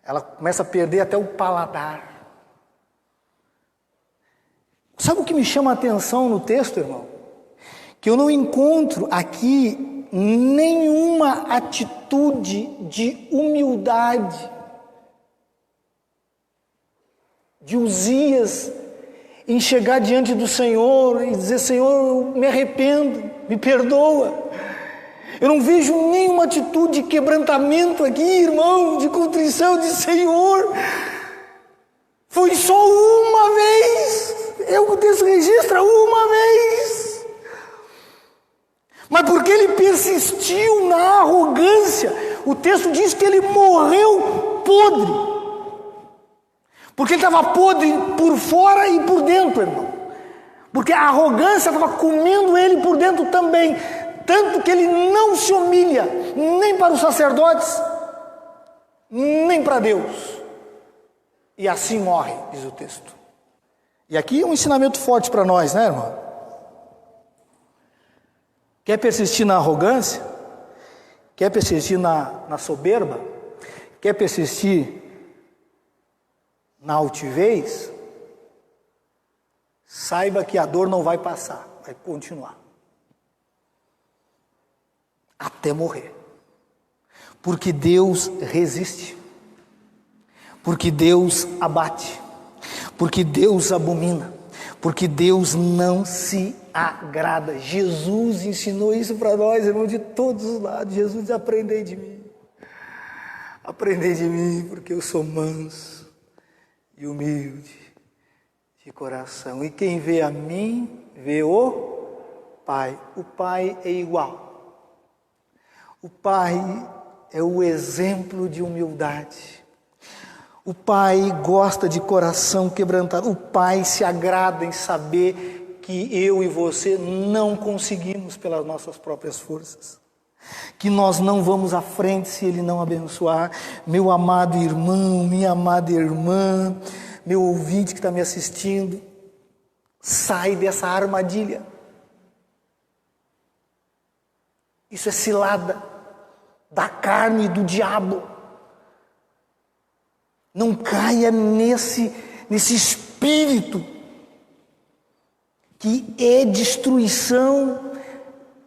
Ela começa a perder até o paladar. Sabe o que me chama a atenção no texto, irmão? Que eu não encontro aqui nenhuma atitude de humildade de Uzias em chegar diante do Senhor e dizer: Senhor, eu me arrependo, me perdoa. Eu não vejo nenhuma atitude de quebrantamento aqui, irmão, de contrição, de Senhor. Foi só uma vez. O texto registra uma vez. Mas porque ele persistiu na arrogância, o texto diz que ele morreu podre. Porque ele estava podre por fora e por dentro, irmão. Porque a arrogância estava comendo ele por dentro também. Tanto que ele não se humilha, nem para os sacerdotes, nem para Deus. E assim morre, diz o texto. E aqui é um ensinamento forte para nós, né, irmão? Quer persistir na arrogância? Quer persistir na soberba? Quer persistir na altivez? Saiba que a dor não vai passar, vai continuar. Até morrer. Porque Deus resiste. Porque Deus abate. Porque Deus abomina. Porque Deus não se agrada. Jesus ensinou isso para nós, irmão, de todos os lados. Jesus diz: aprendei de mim. Aprendei de mim, porque eu sou manso e humilde de coração. E quem vê a mim, vê o Pai. O Pai é igual. O Pai é o exemplo de humildade. O Pai gosta de coração quebrantado. O Pai se agrada em saber que eu e você não conseguimos pelas nossas próprias forças. Que nós não vamos à frente se Ele não abençoar. Meu amado irmão, minha amada irmã, meu ouvinte que está me assistindo, sai dessa armadilha. Isso é cilada da carne e do diabo. Não caia nesse espírito que é destruição.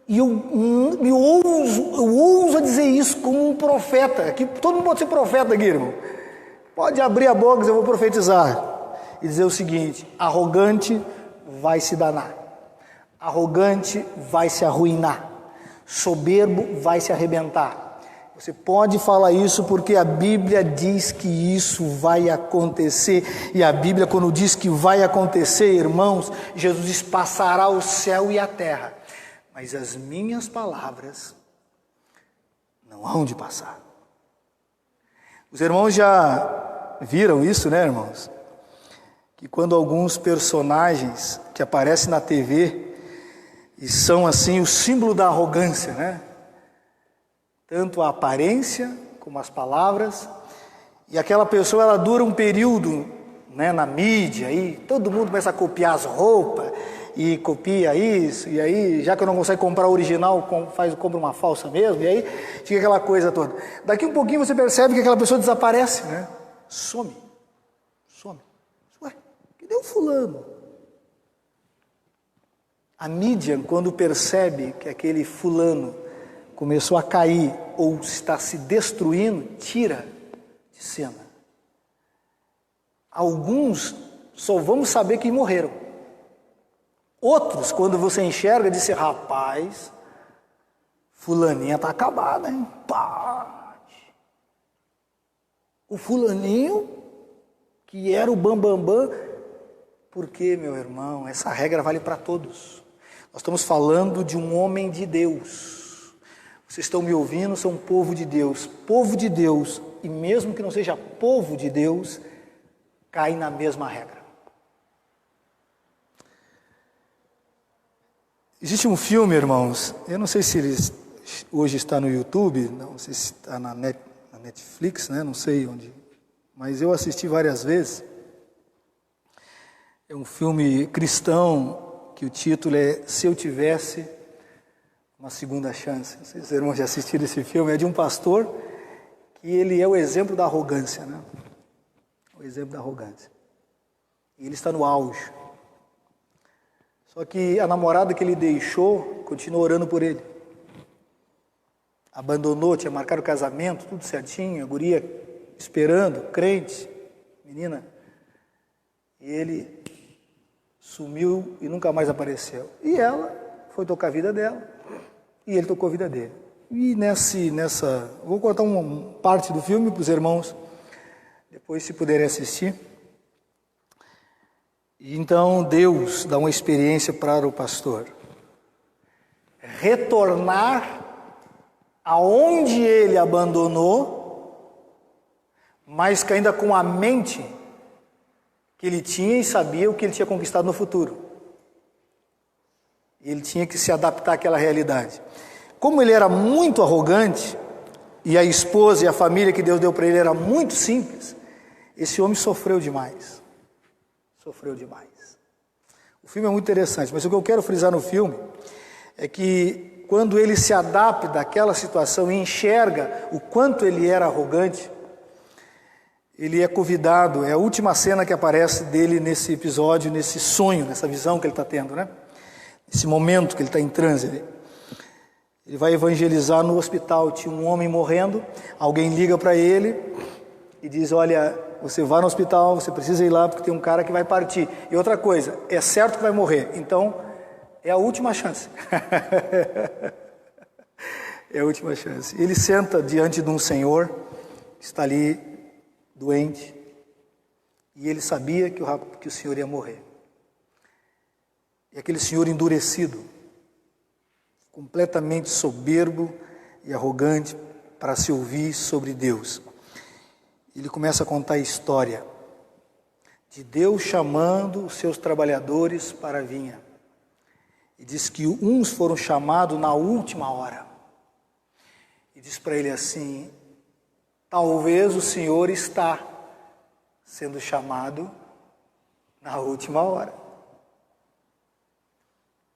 E eu ouso a dizer isso como um profeta. Aqui, todo mundo pode ser profeta aqui, irmão. Pode abrir a boca e eu vou profetizar. E dizer o seguinte: arrogante vai se danar. Arrogante vai se arruinar. Soberbo vai se arrebentar. Você pode falar isso porque a Bíblia diz que isso vai acontecer. E a Bíblia, quando diz que vai acontecer, irmãos, Jesus diz: passará o céu e a terra, mas as minhas palavras não hão de passar. Os irmãos já viram isso, né, irmãos? Que quando alguns personagens que aparecem na TV e são assim o símbolo da arrogância, né? Tanto a aparência como as palavras, e aquela pessoa ela dura um período, né, na mídia, e todo mundo começa a copiar as roupas, e copia isso, e aí, já que eu não consigo comprar a original, compra uma falsa mesmo, e aí fica aquela coisa toda. Daqui um pouquinho você percebe que aquela pessoa desaparece, né? Some. Ué, cadê o fulano? A mídia, quando percebe que aquele fulano começou a cair ou está se destruindo, tira de cena. Alguns só vamos saber que morreram. Outros, quando você enxerga, dizem: rapaz, fulaninha está acabada, hein? Pá. O fulaninho, que era o bambambam, porque, meu irmão, essa regra vale para todos. Nós estamos falando de um homem de Deus. Vocês estão me ouvindo, são povo de Deus. Povo de Deus, e mesmo que não seja povo de Deus, cai na mesma regra. Existe um filme, irmãos, eu não sei se ele hoje está no YouTube, não sei se está na Netflix, né? Não sei onde, mas eu assisti várias vezes. É um filme cristão, que o título é Se Eu Tivesse Uma Segunda Chance. Não sei se os irmãos já assistiram esse filme. É de um pastor que ele é o exemplo da arrogância, né? O exemplo da arrogância. E ele está no auge. Só que a namorada que ele deixou continuou orando por ele. Abandonou, tinha marcado o casamento, tudo certinho, a guria esperando, crente, menina. E ele sumiu e nunca mais apareceu. E ela foi tocar a vida dela, e ele tocou a vida dele. E vou contar uma parte do filme para os irmãos, depois se puderem assistir. Então Deus dá uma experiência para o pastor retornar aonde ele abandonou, mas que ainda com a mente que ele tinha e sabia o que ele tinha conquistado no futuro. Ele tinha que se adaptar àquela realidade. Como ele era muito arrogante, e a esposa e a família que Deus deu para ele era muito simples, esse homem sofreu demais. Sofreu demais. O filme é muito interessante, mas o que eu quero frisar no filme é que quando ele se adapta àquela situação e enxerga o quanto ele era arrogante, ele é convidado, é a última cena que aparece dele nesse episódio, nesse sonho, nessa visão que ele está tendo, né? Esse momento que ele está em transe. Ele vai evangelizar no hospital, tinha um homem morrendo, alguém liga para ele e diz, olha, você vai no hospital, você precisa ir lá porque tem um cara que vai partir. E outra coisa, é certo que vai morrer, então é a última chance. É a última chance. Ele senta diante de um senhor que está ali doente e ele sabia que o senhor ia morrer. E aquele senhor endurecido, completamente soberbo e arrogante para se ouvir sobre Deus. Ele começa a contar a história de Deus chamando os seus trabalhadores para a vinha. E diz que uns foram chamados na última hora. E diz para ele assim, talvez o Senhor está sendo chamado na última hora.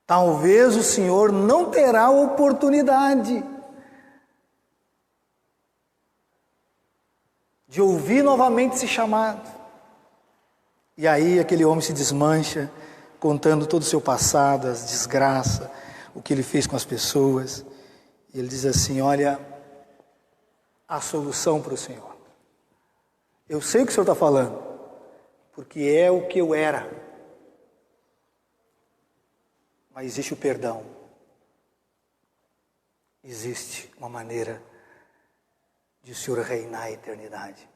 Talvez o Senhor não terá oportunidade de ouvir novamente esse chamado. E aí aquele homem se desmancha, contando todo o seu passado, as desgraças, o que ele fez com as pessoas. E ele diz assim, olha, a solução para o Senhor. Eu sei o que o Senhor está falando, porque é o que eu era. Mas existe o perdão. Existe uma maneira de o Senhor reinar a eternidade.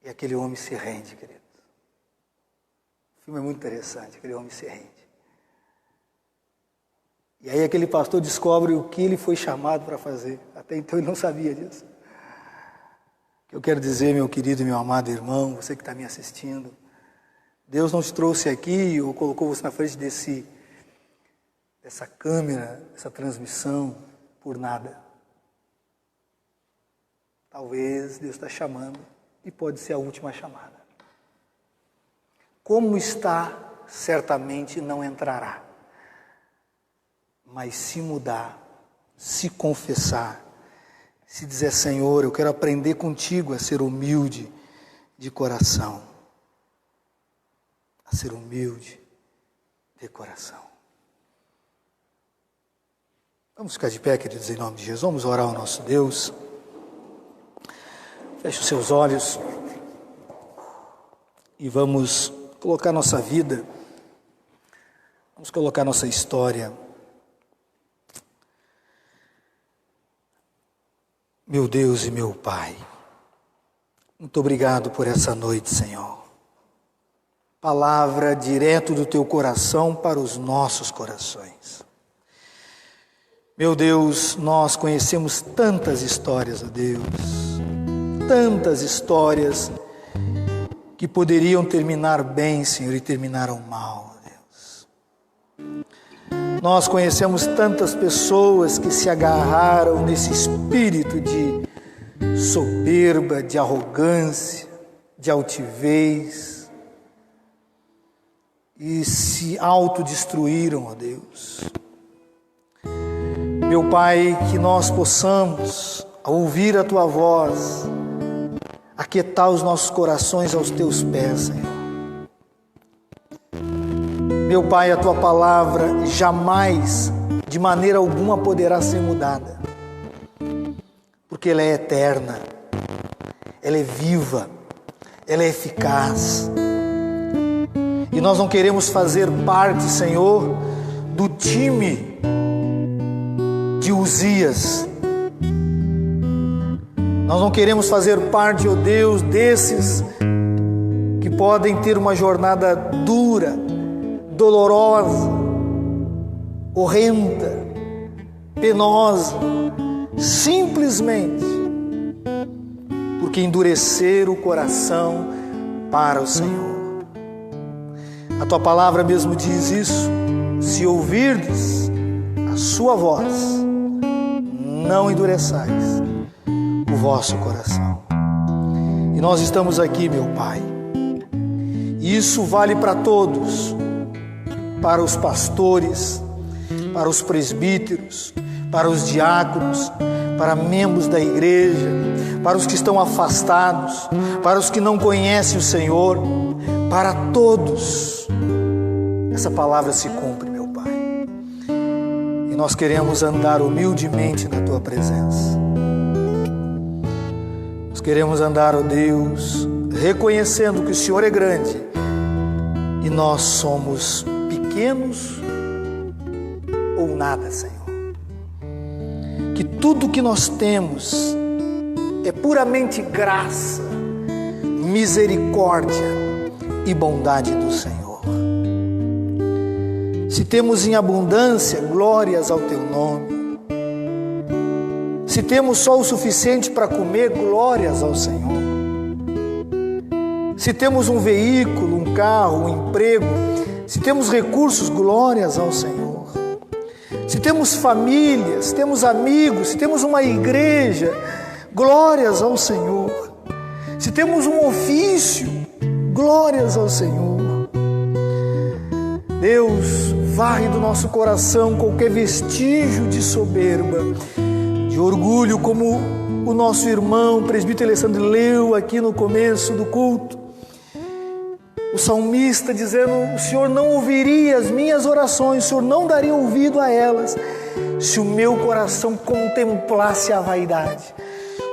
E aquele homem se rende, queridos. O filme é muito interessante, aquele homem se rende. E aí aquele pastor descobre o que ele foi chamado para fazer. Até então ele não sabia disso. O que eu quero dizer, meu querido e meu amado irmão, você que está me assistindo, Deus não te trouxe aqui ou colocou você na frente dessa câmera, dessa transmissão, por nada. Talvez Deus está chamando e pode ser a última chamada. Como está, certamente não entrará. Mas se mudar, se confessar, se dizer, Senhor, eu quero aprender contigo a ser humilde de coração. A ser humilde de coração. Vamos ficar de pé, queridos, em nome de Jesus. Vamos orar ao nosso Deus. Feche os seus olhos e vamos colocar nossa vida, vamos colocar nossa história. Meu Deus e meu Pai, muito obrigado por essa noite, Senhor. Palavra direto do Teu coração para os nossos corações. Meu Deus, nós conhecemos tantas histórias, ó Deus, tantas histórias que poderiam terminar bem, Senhor, e terminaram mal, Deus. Nós conhecemos tantas pessoas que se agarraram nesse espírito de soberba, de arrogância, de altivez e se autodestruíram, ó Deus. Meu Pai, que nós possamos, ao ouvir a Tua voz, aquietar os nossos corações aos Teus pés, Senhor. Meu Pai, a Tua palavra jamais, de maneira alguma, poderá ser mudada, porque ela é eterna, ela é viva, ela é eficaz. E nós não queremos fazer parte, Senhor, do time de Uzias. Nós não queremos fazer parte, ó Deus, desses que podem ter uma jornada dura, dolorosa, horrenda, penosa, simplesmente porque endureceram o coração para o Senhor. A Tua palavra mesmo diz isso: se ouvirdes a Sua voz, não endureçais o vosso coração. E nós estamos aqui, meu Pai, e isso vale para todos, para os pastores, para os presbíteros, para os diáconos, para membros da igreja, para os que estão afastados, para os que não conhecem o Senhor, para todos. Essa palavra se cumpre, meu Pai. E nós queremos andar humildemente na Tua presença. Nós queremos andar, ó Deus, reconhecendo que o Senhor é grande e nós somos pequenos ou nada, Senhor. Que tudo que nós temos é puramente graça, misericórdia e bondade do Senhor. Se temos em abundância, glórias ao Teu nome. Se temos só o suficiente para comer, glórias ao Senhor. Se temos um veículo, um carro, um emprego, se temos recursos, glórias ao Senhor. Se temos família, se temos amigos, se temos uma igreja, glórias ao Senhor. Se temos um ofício, glórias ao Senhor. Deus, varre do nosso coração qualquer vestígio de soberba, de orgulho, como o nosso irmão presbítero Alessandro leu aqui no começo do culto. O salmista dizendo: o Senhor não ouviria as minhas orações, o Senhor não daria ouvido a elas, se o meu coração contemplasse a vaidade,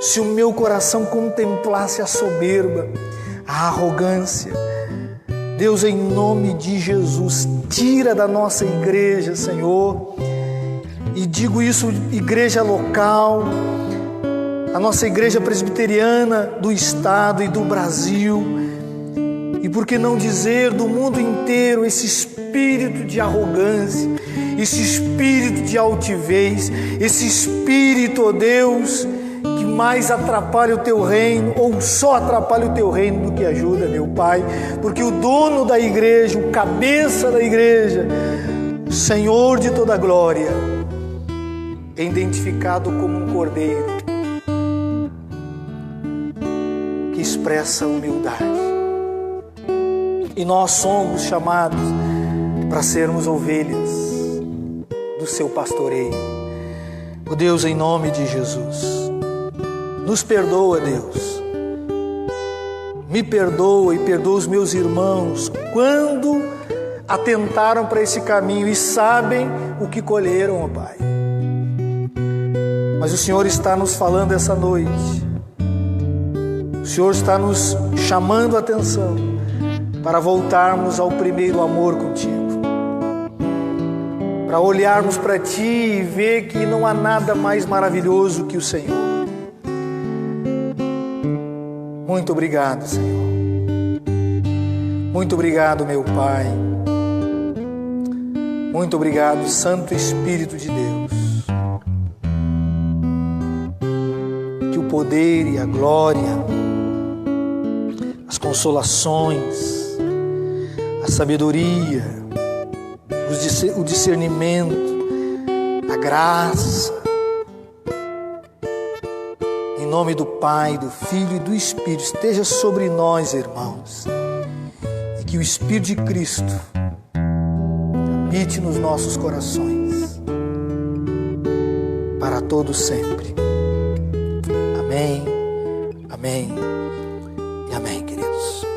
se o meu coração contemplasse a soberba, a arrogância. Deus, em nome de Jesus, tira da nossa igreja, Senhor, e digo isso, igreja local, a nossa igreja presbiteriana do estado e do Brasil, e por que não dizer do mundo inteiro, esse espírito de arrogância, esse espírito de altivez, esse espírito, ó Deus, que mais atrapalha o Teu reino, ou só atrapalha o Teu reino do que ajuda, meu Pai, porque o dono da igreja, o cabeça da igreja, o Senhor de toda a glória, é identificado como um cordeiro que expressa humildade. E nós somos chamados para sermos ovelhas do Seu pastoreio. Oh Deus, em nome de Jesus, nos perdoa, Deus. Me perdoa e perdoa os meus irmãos quando atentaram para esse caminho e sabem o que colheram, ó Pai. Mas o Senhor está nos falando essa noite. O Senhor está nos chamando a atenção para voltarmos ao primeiro amor contigo, para olharmos para Ti e ver que não há nada mais maravilhoso que o Senhor. Muito obrigado, Senhor. Muito obrigado, meu Pai. Muito obrigado, Santo Espírito de Deus. Que o poder e a glória, as consolações, a sabedoria, o discernimento, a graça, em nome do Pai, do Filho e do Espírito, esteja sobre nós, irmãos, e que o Espírito de Cristo habite nos nossos corações. para todo sempre. Amém, amém e amém, queridos.